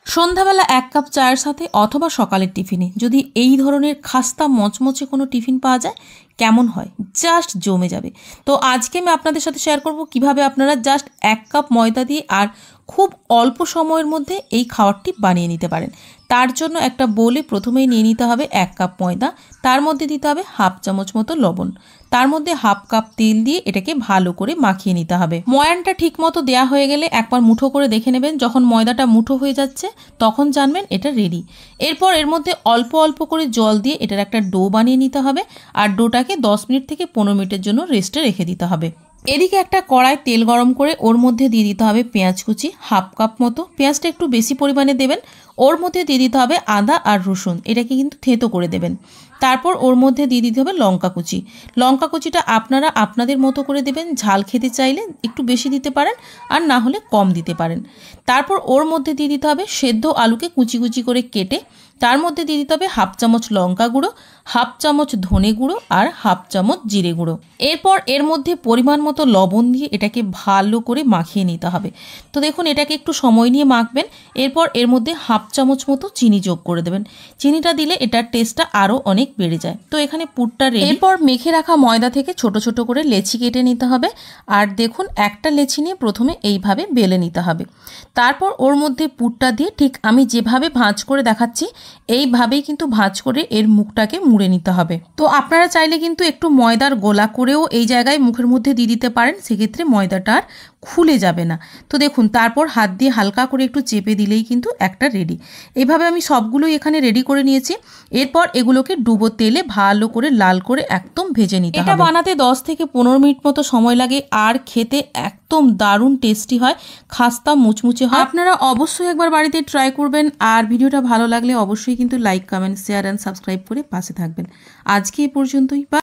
সন্ধ্যাবেলা 1 কাপ চায়ের সাথে অথবা সকালের টিফিনে যদি এই ধরনের খাস্তা মচমচে কোনো টিফিন পাওয়া যায় কেমন হয়, জাস্ট জমে যাবে। তো আজকে আমি আপনাদের সাথে শেয়ার করব কিভাবে আপনারা জাস্ট 1 কাপ ময়দা দিয়ে আর খুব অল্প সময়ের মধ্যে এই খাবারটি বানিয়ে নিতে পারেন। তার জন্য একটা বোলে প্রথমেই নিয়ে নিতে হবে 1 কাপ ময়দা, তার মধ্যে দিতে হবে হাফ চামচ মতো লবণ, তার মধ্যে হাফ কাপ তেল দিয়ে এটাকে ভালো করে মাখিয়ে নিতে হবে। ময়ানটা ঠিক মতো দেওয়া হয়ে গেলে একবার মুঠো করে দেখে নেবেন, যখন ময়দাটা মুঠো হয়ে যাচ্ছে তখন জানবেন এটা রেডি। এরপর এর মধ্যে অল্প অল্প করে জল দিয়ে এটার একটা ডো বানিয়ে নিতে হবে আর ডোটাকে 10 মিনিট থেকে 15 মিনিটের জন্য রেস্টে রেখে দিতে হবে। এদিকে একটা কড়ায় তেল গরম করে ওর মধ্যে দিয়ে দিতে হবে পেঁয়াজ কুচি হাফ কাপ মতো, পেঁয়াজটা একটু বেশি পরিমাণে দেবেন। ওর মধ্যে দিয়ে দিতে হবে আদা আর রসুন, এটাকে কিন্তু থেঁতো করে দেবেন। তারপর ওর মধ্যে দিয়ে দিতে হবে লঙ্কা কুচি, লঙ্কা কুচিটা আপনারা আপনাদের মতো করে দেবেন, ঝাল খেতে চাইলে একটু বেশি দিতে পারেন আর না হলে কম দিতে পারেন। তারপর ওর মধ্যে দিয়ে দিতে হবে সেদ্ধ আলুকে কুচি কুচি করে কেটে, তার মধ্যে দিয়ে দিতে হবে হাফ চামচ লঙ্কা গুঁড়ো, হাফ চামচ ধনে গুঁড়ো আর হাফ চামচ জিরে গুঁড়ো। এরপর এর মধ্যে পরিমাণ মতো লবণ দিয়ে এটাকে ভালো করে মাখিয়ে নিতে হবে। তো দেখুন এটাকে একটু সময় নিয়ে মাখবেন। এরপর এর মধ্যে হাফ চামচ মতো চিনি যোগ করে দেবেন, চিনিটা দিলে এটার টেস্টটা আরও অনেক বেড়ে যায়। তো এখানে পুরটা রেডি। এরপর মেখে রাখা ময়দা থেকে ছোট ছোট করে লেচি কেটে নিতে হবে আর দেখুন একটা লেচি নিয়ে প্রথমে এইভাবে বেলে নিতে হবে। তারপর ওর মধ্যে পুরটা দিয়ে ঠিক আমি যেভাবে ভাঁজ করে দেখাচ্ছি এইভাবেই কিন্তু ভাঁজ করে এর মুখটাকে মুড়ে নিতে হবে। তো আপনারা চাইলে কিন্তু একটু ময়দার গোলা করেও এই জায়গায় মুখের মধ্যে দিয়ে দিতে পারেন, সেক্ষেত্রে ময়দাটা আর খুলে যাবে না। তো দেখুন তারপর হাত দিয়ে হালকা করে একটু চেপে দিলেই কিন্তু একটা রেডি। এইভাবে আমি সবগুলোই এখানে রেডি করে নিয়েছি। এরপর এগুলোকে ডুবো তেলে ভালো করে লাল করে একদম ভেজে নিতে হবে। এটা বানাতে 10 থেকে 15 মিনিট মতো সময় লাগে আর খেতে একদম দারুণ টেস্টি হয়, খাস্তা মুচমুচে হয়। আপনারা অবশ্যই একবার বাড়িতে ট্রাই করবেন আর ভিডিওটা ভালো লাগলে অবশ্যই কিন্তু like comment share and subscribe করে পাশে থাকবেন। আজকে এই পর্যন্তই।